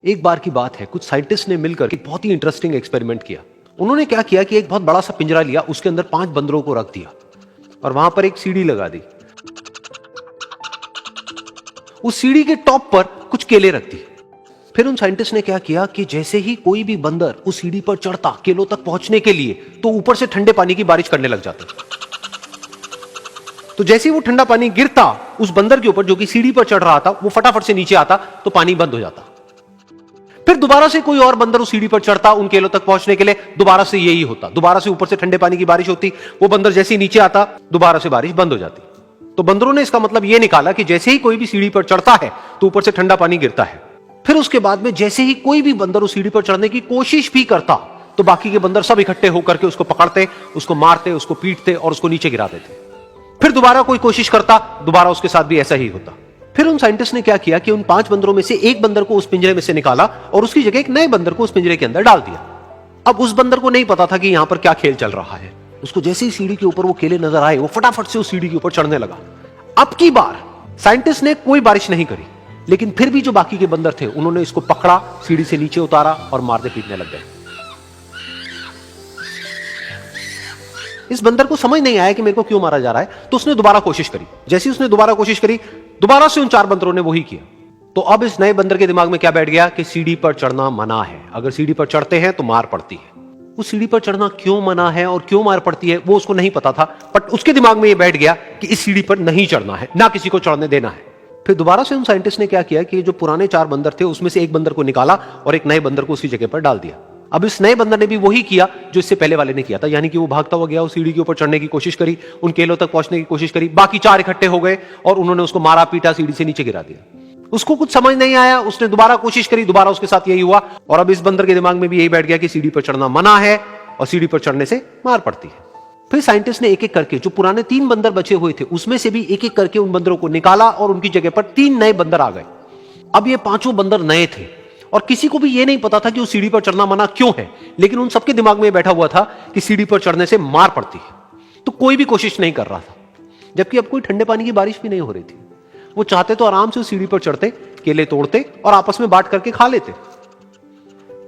एक बार की बात है, कुछ साइंटिस्ट ने मिलकर एक बहुत ही इंटरेस्टिंग एक्सपेरिमेंट किया। उन्होंने क्या किया कि एक बहुत बड़ा सा पिंजरा लिया, उसके अंदर 5 बंदरों को रख दिया और वहां पर एक सीढ़ी लगा दी। उस सीढ़ी के टॉप पर कुछ केले रख दिए। फिर उन साइंटिस्ट ने क्या किया कि जैसे ही कोई भी बंदर उस सीढ़ी पर चढ़ता केलों तक पहुंचने के लिए, तो ऊपर से ठंडे पानी की बारिश करने लग जाते। तो जैसे ही वो ठंडा पानी गिरता उस बंदर के ऊपर जो कि सीढ़ी पर चढ़ रहा था, वो फटाफट से नीचे आता तो पानी बंद हो जाता। फिर दोबारा से कोई और बंदर उस सीढ़ी पर चढ़ता उन केलों तक पहुंचने के लिए, दोबारा से यही होता। दोबारा से ऊपर से ठंडे पानी की बारिश होती, वो बंदर जैसे ही नीचे आता दोबारा से बारिश बंद हो जाती। तो बंदरों ने इसका मतलब यह निकाला कि जैसे ही कोई भी सीढ़ी पर चढ़ता है तो ऊपर से ठंडा पानी गिरता है। फिर उसके बाद में जैसे ही कोई भी बंदर उस सीढ़ी पर चढ़ने की कोशिश भी करता तो बाकी के बंदर सब इकट्ठे होकर के उसको पकड़ते, उसको मारते, उसको पीटते और उसको नीचे गिरा देते। फिर दोबारा कोई कोशिश करता, दोबारा उसके साथ भी ऐसा ही होता। फिर उन साइंटिस्ट ने क्या किया कि उन 5 बंदरों में से एक बंदर को उस पिंजरे में से निकाला और उसकी जगह एक नए बंदर को उस पिंजरे के अंदर डाल दिया। अब उस बंदर को नहीं पता था कि यहां पर क्या खेल चल रहा है। उसको जैसे ही सीढ़ी के ऊपर वो केले नजर आए, वो फटाफट से उस सीढ़ी के ऊपर चढ़ने लगा। अब की बार साइंटिस्ट ने कोई बारिश नहीं करी, लेकिन फिर भी जो बाकी के बंदर थे उन्होंने इसको पकड़ा, सीढ़ी से नीचे उतारा और मारने पीटने लग गए। इस बंदर को समझ नहीं आया कि मेरे को क्यों मारा जा रहा है, तो उसने दोबारा कोशिश करी। जैसे उसने दोबारा कोशिश करी, दोबारा से उन 4 बंदरों ने वही किया। तो अब इस नए बंदर के दिमाग में क्या बैठ गया कि सीढ़ी पर चढ़ना मना है, अगर सीढ़ी पर चढ़ते हैं तो मार पड़ती है। उस सीढ़ी पर चढ़ना क्यों मना है और क्यों मार पड़ती है वो उसको नहीं पता था, बट उसके दिमाग में यह बैठ गया कि इस सीढ़ी पर नहीं चढ़ना है, ना किसी को चढ़ने देना है। फिर दोबारा से उन साइंटिस्ट ने क्या किया कि जो पुराने 4 बंदर थे उसमें से एक बंदर को निकाला और एक नए बंदर को उसी जगह पर डाल दिया। अब इस नए बंदर ने भी वही किया जो इससे पहले वाले ने किया था, यानी कि वो भागता हुआ गया, उस सीढ़ी के ऊपर चढ़ने की कोशिश करी, उन केलों तक पहुंचने की कोशिश करी। बाकी 4 इकट्ठे हो गए और उन्होंने उसको मारा पीटा, सीढ़ी से नीचे गिरा दिया। उसको कुछ समझ नहीं आया, उसने दोबारा कोशिश करी, दोबारा उसके साथ यही हुआ। और अब इस बंदर के दिमाग में भी यही बैठ गया कि सीढ़ी पर चढ़ना मना है और सीढ़ी पर चढ़ने से मार पड़ती है। फिर साइंटिस्ट ने एक एक करके जो पुराने 3 बंदर बचे हुए थे उसमें से भी एक एक करके उन बंदरों को निकाला और उनकी जगह पर 3 नए बंदर आ गए। अब ये 5 बंदर नए थे और किसी को भी ये नहीं पता था कि उस सीढ़ी पर चढ़ना मना क्यों है, लेकिन उन सबके दिमाग में बैठा हुआ था कि सीढ़ी पर चढ़ने से मार पड़ती है। तो कोई भी कोशिश नहीं कर रहा था, जबकि अब कोई ठंडे पानी की बारिश भी नहीं हो रही थी। वो चाहते तो आराम से उस सीढ़ी पर चढ़ते, केले तोड़ते और आपस में बांट करके खा लेते।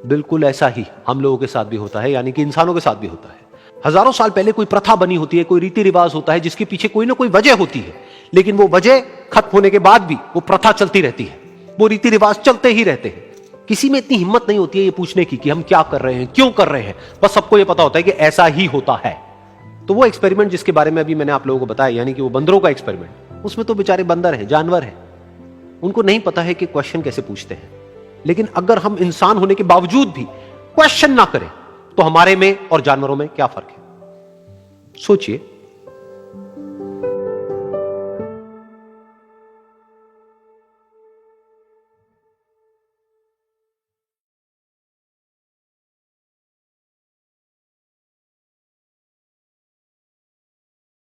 बिल्कुल ऐसा ही हम लोगों के साथ भी होता है, यानी कि इंसानों के साथ भी होता है। हजारों साल पहले कोई प्रथा बनी होती है, कोई रीति रिवाज होता है जिसके पीछे कोई ना कोई वजह होती है, लेकिन वो वजह खत्म होने के बाद भी वो प्रथा चलती रहती है, वो रीति रिवाज चलते ही रहते हैं। किसी में इतनी हिम्मत नहीं होती है ये पूछने की कि हम क्या कर रहे हैं, क्यों कर रहे हैं, बस सबको ये पता होता है कि ऐसा ही होता है। तो वो एक्सपेरिमेंट जिसके बारे में अभी मैंने आप लोगों को बताया, यानी कि वो बंदरों का एक्सपेरिमेंट, उसमें तो बेचारे बंदर हैं, जानवर हैं, उनको नहीं पता है कि क्वेश्चन कैसे पूछते हैं। लेकिन अगर हम इंसान होने के बावजूद भी क्वेश्चन ना करें तो हमारे में और जानवरों में क्या फर्क है, सोचिए।